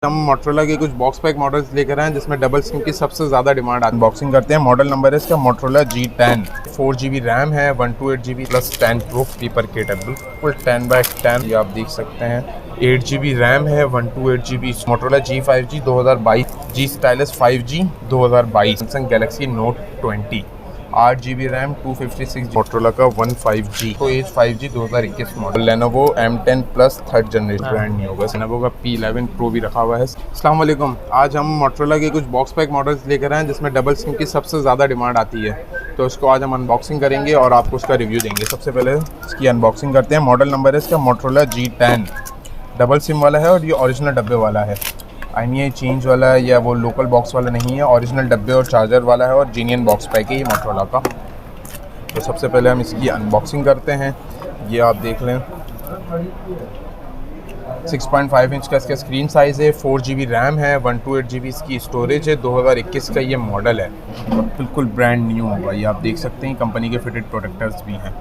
हम मोटरोला के कुछ बॉक्स पैक मॉडल्स लेकर आए हैं जिसमें डबल सिम की सबसे ज़्यादा डिमांड अनबॉक्सिंग करते हैं। मॉडल नंबर है इसका मोटरोला G10। 4GB रैम है, 128GB plus 10 pro paper kit है, बिल्कुल 10x10। ये आप देख सकते हैं। 8GB रैम है, 128GB। Motorola G5G 2022, G stylus 5G 2022, Samsung Galaxy Note 20। 8GB RAM, 256 Motorola का 15G तो Edge 5G 2021 model. Lenovo M10 plus third generation, brand नहीं होगा। लेनोवो का P11 प्रो भी रखा हुआ है। अस्सलाम वालेकुम, आज हम मोटरोला के कुछ बॉक्स पैक मॉडल्स लेकर आए हैं जिसमें डबल सिम की सबसे ज़्यादा डिमांड आती है, तो इसको आज हम अनबॉक्सिंग करेंगे और आपको उसका रिव्यू देंगे। सबसे पहले इसकी अनबॉक्सिंग करते हैं। मॉडल नंबर है इसका मोटरोला G10। डबल सिम वाला है और ये ओरिजिनल डब्बे वाला है। IMEI चेंज वाला है या वो लोकल बॉक्स वाला नहीं है, ओरिजिनल डब्बे और चार्जर वाला है और जीनियन बॉक्स पैक है ये मोटरोला का। तो सबसे पहले हम इसकी अनबॉक्सिंग करते हैं। ये आप देख लें, 6.5 इंच का इसका स्क्रीन साइज़ है, 4GB रैम है, 128GB इसकी स्टोरेज है। 2021 का ये मॉडल है और बिल्कुल ब्रांड न्यू होगा। ये आप देख सकते हैं, कंपनी के फिटेड प्रोटेक्टर्स भी हैं।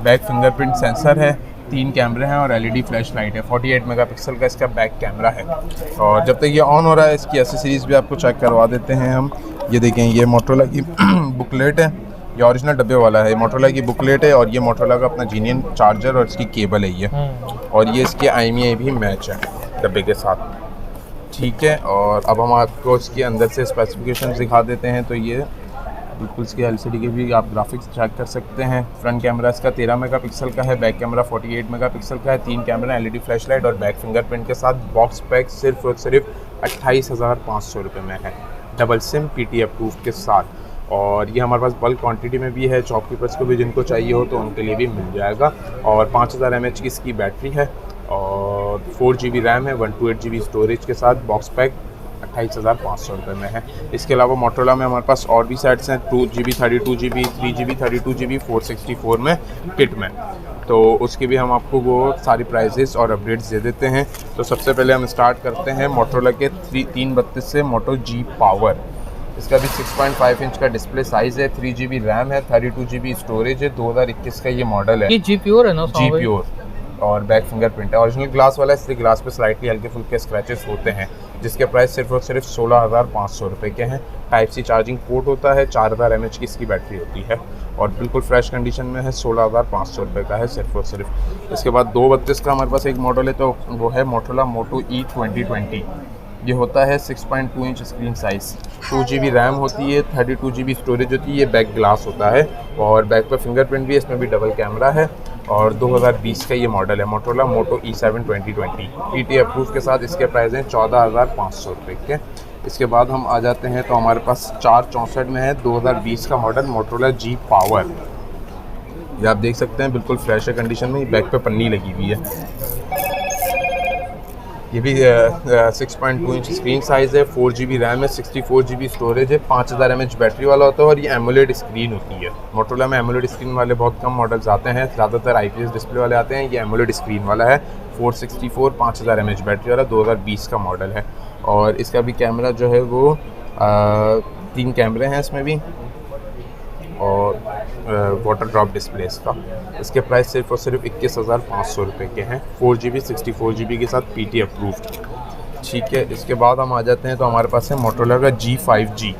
बैक फिंगरप्रिंट सेंसर है, 3 कैमरे हैं और LED फ्लैश लाइट है। 48 मेगापिक्सल का इसका बैक कैमरा है। और जब तक ये ऑन हो रहा है इसकी एसेसरीज़ भी आपको चेक करवा देते हैं हम। ये देखें, ये मोटरोला की बुकलेट है, ये ओरिजिनल डब्बे वाला है। मोटरोला की बुकलेट है और ये मोटरोला का अपना जीनियन चार्जर और इसकी केबल है ये। और ये इसके IMEI भी मैच है डब्बे के साथ, ठीक है। और अब हम आपको इसके अंदर से स्पेसिफिकेशन दिखा देते हैं। तो ये बिल्कुल इसके LCD के भी आप ग्राफिक्स चेक कर सकते हैं। फ्रंट कैमरा इसका 13 मेगापिक्सल का है, बैक कैमरा 48 मेगापिक्सल का है, 3 कैमरा, LED फ्लैश लाइट और बैक फिंगरप्रिंट के साथ। बॉक्स पैक सिर्फ और सिर्फ 28,500 रुपये में है, डबल सिम PT अप्रूव्ड के साथ। और ये हमारे पास बल्क क्वांटिटी में भी है, शॉपकीपर्स को भी जिनको चाहिए हो तो उनके लिए भी मिल जाएगा। और 5000 mAh की इसकी बैटरी है और 4GB रैम है, 128GB स्टोरेज के साथ। बॉक्स पैक 28,500 रुपये में है। इसके अलावा मोटरोला में हमारे पास और भी सेट्स हैं, 2GB 32GB, 3GB 32GB, 464 में किट में। तो उसके भी हम आपको वो सारी प्राइजेस और अपडेट्स दे देते हैं। तो सबसे पहले हम स्टार्ट करते हैं मोटरोला के 332 से मोटो G पावर। इसका भी 6.5 इंच का डिस्प्ले साइज़ है, 3GB रैम है, 32GB स्टोरेज है। 2021 का ये मॉडल है। ये G प्योर है ना? G प्योर और बैक फिंगरप्रिंट है। ओरिजिनल ग्लास वाला है, इसलिए ग्लास पे स्लाइटली हल्के फुल्के स्क्रैचेस होते हैं, जिसके प्राइस सिर्फ और सिर्फ 16,500 रुपये के हैं। Type-C चार्जिंग पोर्ट होता है, 4000 mAh की इसकी बैटरी होती है और बिल्कुल फ्रेश कंडीशन में है। 16,500 रुपये का है सिर्फ और सिर्फ। इसके बाद 232 का हमारे पास एक मॉडल है, तो वो है मोटरोला मोटो E 2020। ये होता है 6.2 inch screen size, 2GB RAM होती है, 32GB स्टोरेज होती है। ये बैक ग्लास होता है और बैक पर फिंगरप्रिंट भी है, इसमें भी डबल कैमरा है। और 2020 का ये मॉडल है मोटरोला मोटो E7 2020, PT अप्रूव के साथ। इसके प्राइस हैं 14,500 रुपये के। इसके बाद हम आ जाते हैं, तो हमारे पास 464 में है 2020 का मॉडल मोटरोला G पावर। ये आप देख सकते हैं, बिल्कुल फ्रेश है कंडीशन में, बैक पे पन्नी लगी हुई है। ये भी 6.2 इंच स्क्रीन साइज़ है, 4GB रैम है, 64GB स्टोरेज है, 5000 mAh बैटरी वाला होता है और ये एमोलेड स्क्रीन होती है। मोटरोला में एमोलेड स्क्रीन वाले बहुत कम मॉडल्स आते हैं, ज़्यादातर IPS डिस्प्ले वाले आते हैं। ये एमोलेड स्क्रीन वाला है, 464, 5000 mAh बैटरी वाला, 2020 का मॉडल है। और इसका भी कैमरा जो है वो 3 कैमरे हैं इसमें भी और वाटर ड्रॉप डिस्प्ले इसका। इसके प्राइस सिर्फ और सिर्फ 21,500 रुपये के हैं, 4GB 64GB के साथ PT अप्रूव्ड, ठीक है। इसके बाद हम आ जाते हैं, तो हमारे पास है मोटरोला का G5G।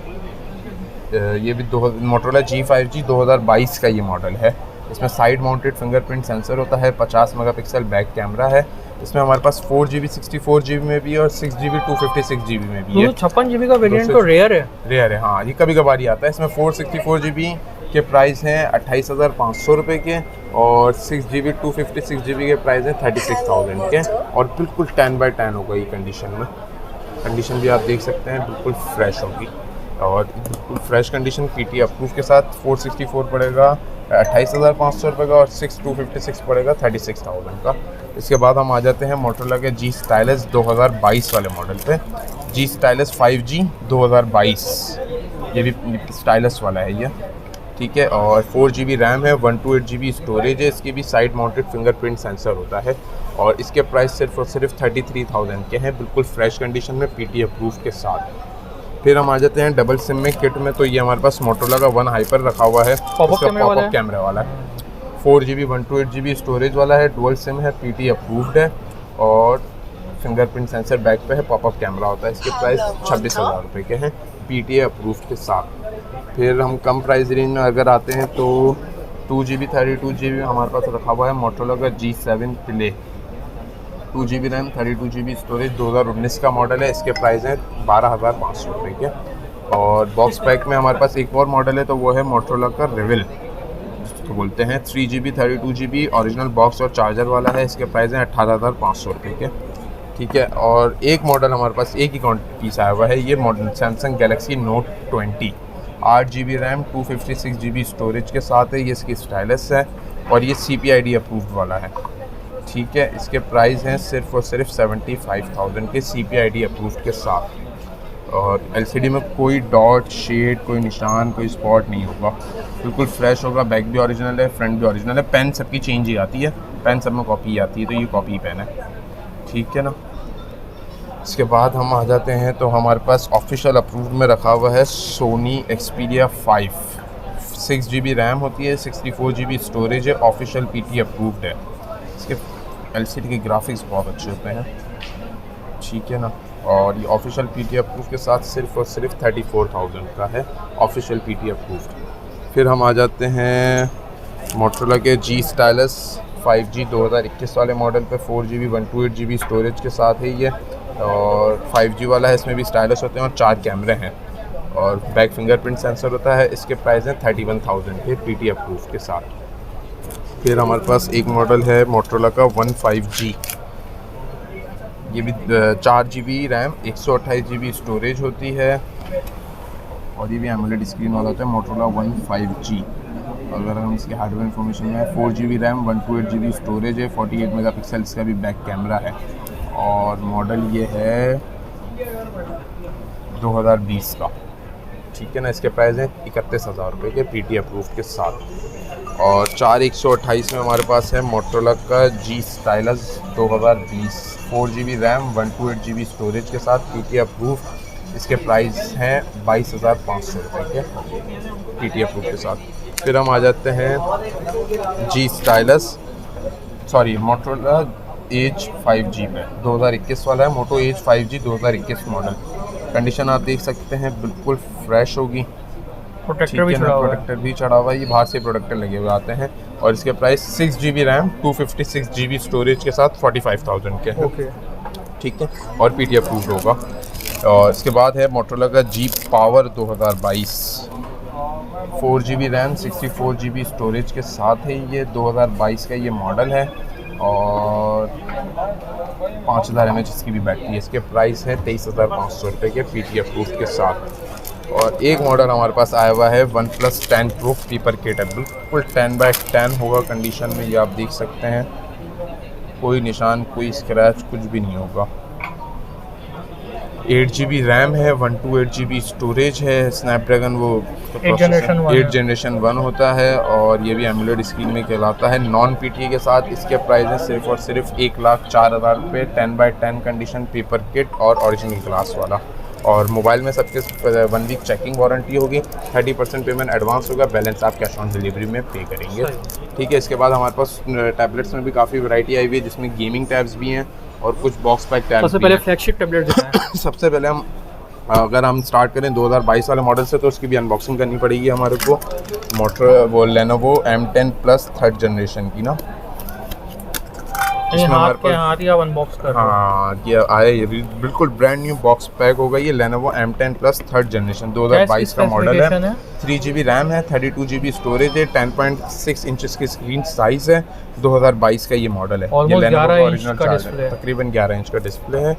ये भी मोटरोला G5G 2022 का ये मॉडल है। इसमें साइड माउंटेड फिंगरप्रिंट सेंसर होता है, 50 मेगापिक्सल बैक कैमरा है। इसमें हमारे पास 4GB 64GB में भी और 6GB 256GB में भी है। 56GB का वेरिएंट तो रेयर है। हाँ, ये कभी कभार ही आता है। इसमें 464GB के प्राइस हैं 28,500 रुपये के और 6GB 256GB के प्राइस हैं 36,000 के। और बिल्कुल 10x10 होगा ये कंडीशन में। कंडीशन भी आप देख सकते हैं, बिल्कुल फ्रेश होगी और बिल्कुल फ्रेश कंडीशन, PT अप्रूव के साथ। 464 पड़ेगा 28,500 रुपये का और 6256 पड़ेगा 36,000 का। इसके बाद हम आ जाते हैं मोटरोला के G स्टाइलस 2022 वाले मॉडल पे। G स्टाइलस 5G 2022, ये भी स्टाइलस वाला है ये, ठीक है। और 4GB रैम है, 128GB स्टोरेज है। इसकी भी साइड माउंटेड फिंगरप्रिंट सेंसर होता है और इसके प्राइस सिर्फ और सिर्फ 33,000 के हैं, बिल्कुल फ्रेश कंडीशन में, PT अप्रूव के साथ। फिर हम आ जाते हैं डबल सिम में किट में। तो ये हमारे पास मोटरोला का 1 हाइपर रखा हुआ है, पॉपअप कैमरा वाला है, 4GB 128GB स्टोरेज वाला है, डुअल सिम है, PT अप्रूव्ड है और फिंगरप्रिंट सेंसर बैक पे है, पॉपअप कैमरा होता है। इसके प्राइस 26,000 रुपये के हैं PTA अप्रूव्ड के साथ। फिर हम कम प्राइस रेंज में अगर आते हैं तो 2GB 32GB हमारे पास रखा हुआ है मोटोरोला का G7 play, 2GB RAM 32GB storage, 2019 का मॉडल है। इसके प्राइस हैं 12,500 रुपये के। और बॉक्स पैक में हमारे पास एक और मॉडल है, तो वो है मोटोरोला का रेविल, जिसको बोलते हैं 3GB 32GB ओरिजिनल बॉक्स और चार्जर वाला है। इसके प्राइस हैं 18,500 रुपये के, ठीक है। और एक मॉडल हमारे पास एक ही पीस आया हुआ है, ये model Samsung Galaxy Note 20, 8GB RAM 256GB storage के साथ है। ये इसकी स्टाइलस है और ये CPID अप्रूव्ड वाला है, ठीक है। इसके प्राइस हैं सिर्फ और सिर्फ 75,000 के CPID अप्रूव्ड के साथ। और LCD में कोई डॉट शेड, कोई निशान, कोई स्पॉट नहीं होगा, बिल्कुल फ्रेश होगा। बैक भी ओरिजिनल है, फ्रंट भी ओरिजिनल है। पेन सबकी चेंज ही आती है, पेन सब में कॉपी आती है, तो ये कॉपी पेन है, ठीक है ना। इसके बाद हम आ जाते हैं तो हमारे पास ऑफिशियल अप्रूव्ड में रखा हुआ है सोनी Xperia 5, 6GB रैम होती है, 64GB स्टोरेज है, ऑफिशियल PT अप्रूव्ड है। इसके LCD के ग्राफिक्स बहुत अच्छे होते हैं, ठीक है ना। और ये ऑफिशियल PT अप्रूव के साथ सिर्फ और सिर्फ 34,000 का है, ऑफिशियल PT अप्रूव्ड। फिर हम आ जाते हैं मोटोरोला के G स्टाइलस 5G 2021 वाले मॉडल पे, 4GB 128GB स्टोरेज के साथ है ये, और 5G वाला है। इसमें भी स्टाइलस होते हैं और 4 कैमरे हैं और बैक फिंगरप्रिंट सेंसर होता है। इसके प्राइस हैं 31,000 के PT अप्रूव के साथ। फिर हमारे पास एक मॉडल है मोटोरोला का 15G, ये भी 4GB रैम 128GB स्टोरेज होती है और ये भी एमोलेड स्क्रीन वाला होता है, मोटोरोला 15G। अगर हम इसके हार्डवेयर इन्फॉर्मेशन में 4GB रैम 128GB स्टोरेज है, 48 मेगापिक्सल इसका भी बैक कैमरा है और मॉडल ये है 2020 का, ठीक है ना। इसके प्राइस हैं 31,000 रुपये के PT अप्रूव्ड के साथ। और 4128 में हमारे पास है मोटोरोला का G stylus 2020, 4GB RAM 128GB storage के साथ PT अप्रूव्ड। इसके प्राइस हैं 22,500 रुपये के PT अप्रूव्ड के साथ। फिर हम आ जाते हैं मोटोरोला एज 5G में, 2021 वाला है, Moto Edge 5G 2021 model. Condition आप देख सकते हैं बिल्कुल फ्रेश होगी, प्रोटेक्टर भी चढ़ा हुआ है, प्रोटेक्टर भी चढ़ा हुआ है, ये बाहर से प्रोटेक्टर लगे हुए आते हैं। और इसके price 6GB RAM 256GB storage के साथ 45,000 के हैं, ओके, ठीक है। और PT अप्रूव्ड होगा। और इसके बाद है मोटोरोला का G power 2022, 4GB RAM 64GB storage के साथ है, ये 2022 का ये मॉडल है और 5000 mAh इसकी भी बैटरी है। इसके प्राइस है 23,500 रुपये के PT अप्रूव्ड के साथ। और एक मॉडल हमारे पास आया हुआ है OnePlus 10 Pro पेपर केट, बिल्कुल 10/10 होगा कंडीशन में, ये आप देख सकते हैं, कोई निशान, कोई स्क्रैच, कुछ भी नहीं होगा। 8GB रैम है, 128GB स्टोरेज है, स्नैपड्रैगन वो 8 जनरेशन 1 होता है और ये भी एमोलेड स्क्रीन में कहलाता है, नॉन PTA के साथ। इसके प्राइस है सिर्फ और सिर्फ 1,04,000 रुपये, 10/10 कंडीशन, पेपर किट और ओरिजिनल ग्लास वाला। और मोबाइल में सबके 1 वीक चेकिंग वारंटी होगी, 30% पेमेंट एडवांस होगा, बैलेंस आप कैश ऑन डिलीवरी में पे करेंगे, ठीक है। इसके बाद हमारे पास टैबलेट्स में भी काफ़ी वैरायटी आई हुई है, जिसमें गेमिंग टैब्स भी हैं और कुछ बॉक्स पैक टैब्स। सबसे पहले फ्लैगशिप टैबलेट दिखाएं। सबसे पहले हम अगर हम स्टार्ट करें 2022 वाले मॉडल से, तो उसकी भी अनबॉक्सिंग करनी पड़ेगी हमारे को। Lenovo M10 Plus 3rd generation की ना, इसमें हमारे पास हाथ या अनबॉक्स कर, हाँ ये आया, ये बिल्कुल ब्रांड न्यू बॉक्स पैक होगा। ये Lenovo M10 Plus 3rd generation 2022 का मॉडल है, 3GB रैम है, 32GB स्टोरेज है, 10.6 इंचेस की स्क्रीन साइज़ है, 2022 का ये मॉडल है। ये Lenovo ओरिजिनल चार्जर है, तकरीबन 11 इंच का डिस्प्ले है।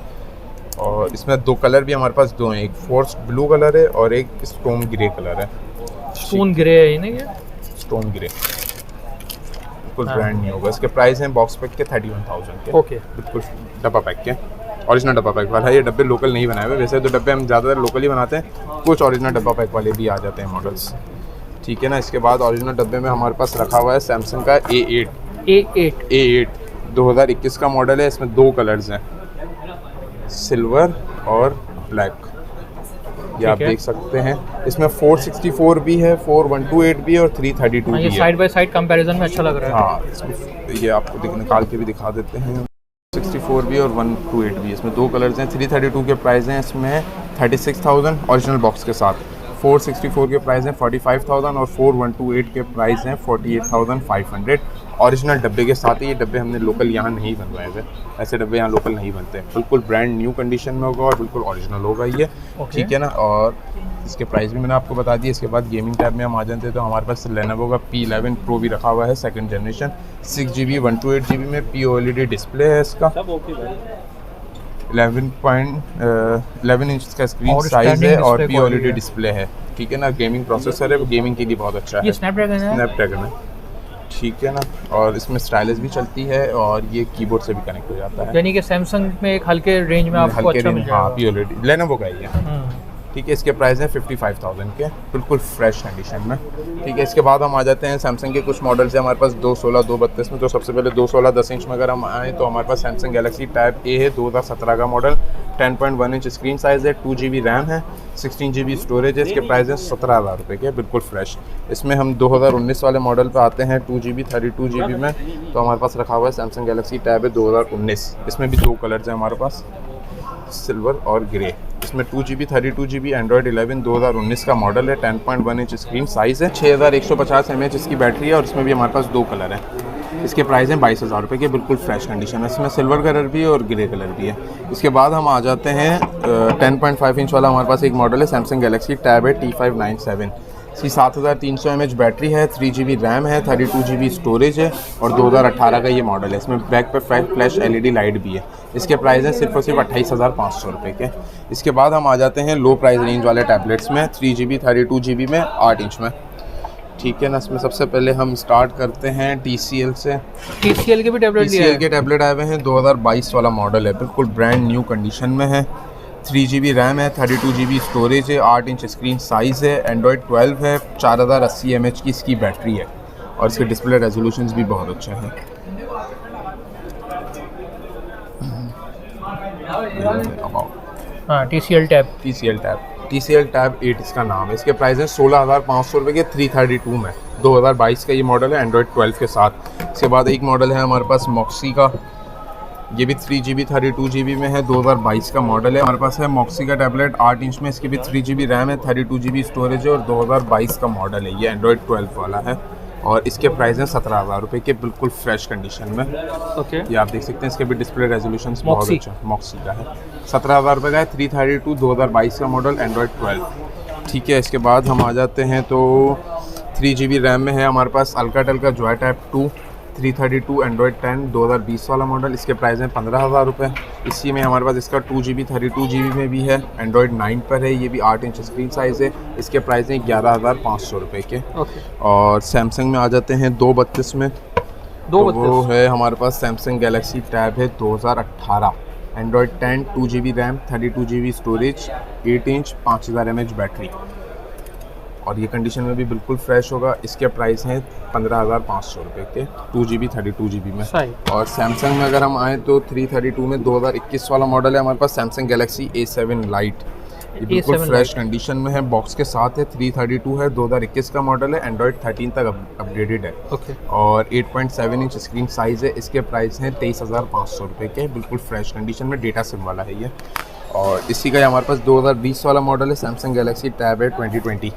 और इसमें 2 कलर भी हमारे पास 2 हैं, एक फोर्स ब्लू कलर है और एक स्टोन ग्रे कलर है। स्टोन ग्रे है नहीं, ये स्टोन ग्रे बिल्कुल ब्रांड नहीं होगा। इसके प्राइस हैं बॉक्स पैक के 31,000 के, ओके, बिल्कुल डब्बा पैक के, ओरिजिनल डब्बा पैक वाला है। ये डब्बे लोकल नहीं बनाए हुए, वैसे तो डब्बे हम ज़्यादातर लोकल ही बनाते हैं, कुछ ओरिजिनल डब्बा पैक वाले भी आ जाते हैं मॉडल्स, ठीक है ना। इसके बाद ओरिजिनल डब्बे में हमारे पास रखा हुआ है सैमसंग का A8 2021 का मॉडल है। इसमें 2 कलर्स हैं, सिल्वर और ब्लैक, ये आप देख सकते हैं। इसमें 464 भी है, 4128 भी है और 332 भी है। साइड बाय साइड कंपैरिजन में अच्छा लग रहा है। हाँ, इसमें ये आपको निकाल के भी दिखा देते हैं। 64 464 भी और 128 भी, इसमें 2 कलर्स हैं। 332 के प्राइस हैं इसमें 36,000 ओरिजिनल बॉक्स के साथ, 464 के प्राइस हैं 45,000 और 4128 के प्राइस हैं 48,500 ओरिजिनल डब्बे के साथ ही। ये डब्बे हमने लोकल यहाँ नहीं बनवाए थे, ऐसे डब्बे यहाँ लोकल नहीं बनते, बिल्कुल ब्रांड न्यू कंडीशन में होगा और बिल्कुल ओरिजिनल होगा ये, ठीक है ना। और इसके प्राइस भी मैंने आपको बता दिया। इसके बाद गेमिंग टैब में हम आ जाते हैं तो हमारे पास Lenovo का P11 Pro भी रखा हुआ है, 2nd जनरेशन, 6GB 128GB में POLED डिस्प्ले है इसका, 11 इंच का स्क्रीन साइज है और POLED डिस्प्ले है, ठीक है ना। गेमिंग प्रोसेसर है, गेमिंग के लिए बहुत अच्छा है। ये स्नैपड्रैगन है, ठीक है ना। और इसमें स्टाइलिश भी चलती है और ये कीबोर्ड से भी कनेक्ट हो जाता है, यानी कि सैमसंग में एक हल्के रेंज में आपको अच्छा मिल जाएगा। हाँ, POLED Lenovo का ही है, ठीक है। इसके प्राइस हैं 55,000 के, बिल्कुल फ्रेश कंडीशन में, ठीक है। इसके बाद हम आ जाते हैं सैमसंग के कुछ मॉडल्स हैं हमारे पास 216, 232 में। तो सबसे पहले 216 10 इंच में अगर हम आएँ तो हमारे पास सैमसंग गैलेक्सी टैब ए है, 2017 का मॉडल, 10.1 इंच स्क्रीन साइज़ है, 2GB रैम है, 16GB स्टोरेज है। इसके प्राइस है 17,000 रुपये के, बिल्कुल फ्रेश। इसमें हम 2019 वाले मॉडल पे आते हैं 2GB 32GB में। तो हमारे पास रखा हुआ है सैमसंग गैलेक्सी टैब है 2019, इसमें भी 2 कलर्स हैं हमारे पास, सिल्वर और ग्रे। इसमें 2GB 32GB एंड्रॉयड 11 2019 का मॉडल है, 10.1 इंच स्क्रीन साइज़ है, 6150 mAh इसकी बैटरी है और इसमें भी हमारे पास 2 कलर हैं। इसके प्राइस हैं 22,000 रुपये के, बिल्कुल फ्रेश कंडीशन है। इसमें सिल्वर कलर भी है और ग्रे कलर भी है। इसके बाद हम आ जाते हैं 10.5 इंच वाला हमारे पास एक मॉडल है सैमसंग गैलेक्सी टैब है T597, इसकी 7300 mAh बैटरी है, 3GB रैम है, 32GB स्टोरेज है और 2018 का ये मॉडल है। इसमें बैक पे फ्लैश LED लाइट भी है। इसके प्राइस हैं सिर्फ और सिर्फ 28,500 रुपये के। इसके बाद हम आ जाते हैं लो प्राइस रेंज वाले टैबलेट्स में, 3GB 32GB में 8 इंच में, ठीक है ना। इसमें सबसे पहले हम स्टार्ट करते हैं TCL से। TCL के भी टैबलेट TCL के टैबलेट आए हुए हैं, 2022 वाला मॉडल है, बिल्कुल ब्रांड न्यू कंडीशन में है, 3GB रैम है, 32GB स्टोरेज है, 8 इंच स्क्रीन साइज़ है, एंड्रॉयड 12 है, 4080 mAh की इसकी बैटरी है और इसके डिस्प्ले रेजोल्यूशंस भी बहुत अच्छे हैं। हाँ, TCL टैब 8 इसका नाम है। इसके प्राइस है 16,500 रुपये के, 332 में, 2022 का ये मॉडल है एंड्रॉयड 12 के साथ। इसके बाद एक मॉडल है हमारे पास मॉक्सी का, ये भी 3GB 32GB में है, 2022 का मॉडल है। हमारे पास है मॉक्सी का टैबलेट 8 इंच में, इसकी भी 3GB रैम है, 32GB स्टोरेज है और 2022 का मॉडल है, ये एंड्रॉयड 12 वाला है और इसके प्राइस हैं 17,000 रुपये के, बिल्कुल फ्रेश कंडीशन में, ओके। ये आप देख सकते हैं। इसके भी डिस्प्ले रेजोल्यूशन बहुत अच्छा मॉक्सी का है, 17,000 रुपये का है, 332 2022 का मॉडल एंड्रॉयड 12, ठीक है। इसके बाद हम आ जाते हैं तो 3GB रैम में है हमारे पास अल्काटेल का जॉय टैब 2, 332 एंड्रॉयड 10 2020 वाला मॉडल, इसके प्राइस हैं 15,000 रुपये। इसी में हमारे पास इसका 2GB 32GB में भी है, एंड्रॉयड 9 पर है, ये भी 8 इंच स्क्रीन साइज़ है, इसके प्राइस हैं 11,500 रुपये के, और सैमसंग में आ जाते हैं 232 में, तो वो है हमारे पास सैमसंग गैलेक्सी टैब है 2018, Android 10 2GB RAM, 32GB storage, 8 inch 5000 mAh battery और ये कंडीशन में भी बिल्कुल फ्रेश होगा। इसके प्राइस हैं 15,500 रुपये के, 2GB 32GB में। और सैमसंग में अगर हम आएँ तो 332 में 2021 वाला मॉडल है हमारे पास सैमसंग गैलेक्सी A7 लाइट, ये बिल्कुल फ्रेश कंडीशन में है, बॉक्स के साथ है, 332 है, 2021 का मॉडल है, एंड्रॉयड 13 तक अपग्रेडेड है, और 8.7 इंच स्क्रीन साइज़ है। इसके प्राइस हैं 23,500 रुपये के, बिल्कुल फ्रेश कंडीशन में, डेटा सिम वाला है ये। और इसी का हमारे पास 2020 वाला मॉडल है सैमसंग गैलेक्सी टैब है 2020,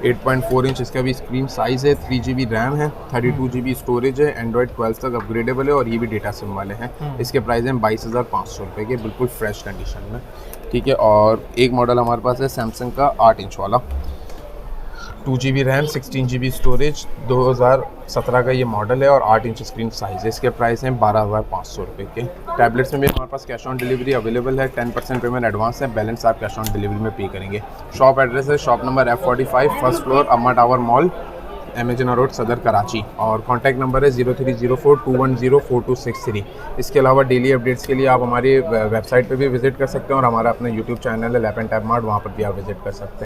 8.4 इंच इसका भी स्क्रीन साइज़ है, 3GB रैम है, 32GB स्टोरेज है, एंड्रॉयड 12 तक अपग्रेडेबल है और ये भी डेटा सिम वाले हैं। इसके प्राइस हैं 22,500 रुपये के, बिल्कुल फ्रेश कंडीशन में, ठीक है। और एक मॉडल हमारे पास है सैमसंग का 8 इंच वाला, 2GB रैम, 16GB स्टोरेज, 2017 का ये मॉडल है और 8 इंच स्क्रीन साइज़ है। इसके प्राइस हैं 12,500 रुपये के। टैबलेट्स में भी हमारे पास कैश ऑन डिलीवरी अवेलेबल है, 10% पेमेंट एडवांस है, बैलेंस आप कैश ऑन डिलीवरी में पे करेंगे। शॉप एड्रेस है shop number F45 first floor अम्मा टावर मॉल, एमेजना रोड, सदर, कराची, और कॉन्टैक्ट नंबर है 030421042663। इसके अलावा डेली अपडेट्स के लिए आप हमारी वेबसाइट पे भी विजिट कर सकते हैं और हमारा अपना यूट्यूब चैनल है लैप एंड टैब मार्ट, वहाँ पर भी आप विजिट कर सकते हैं।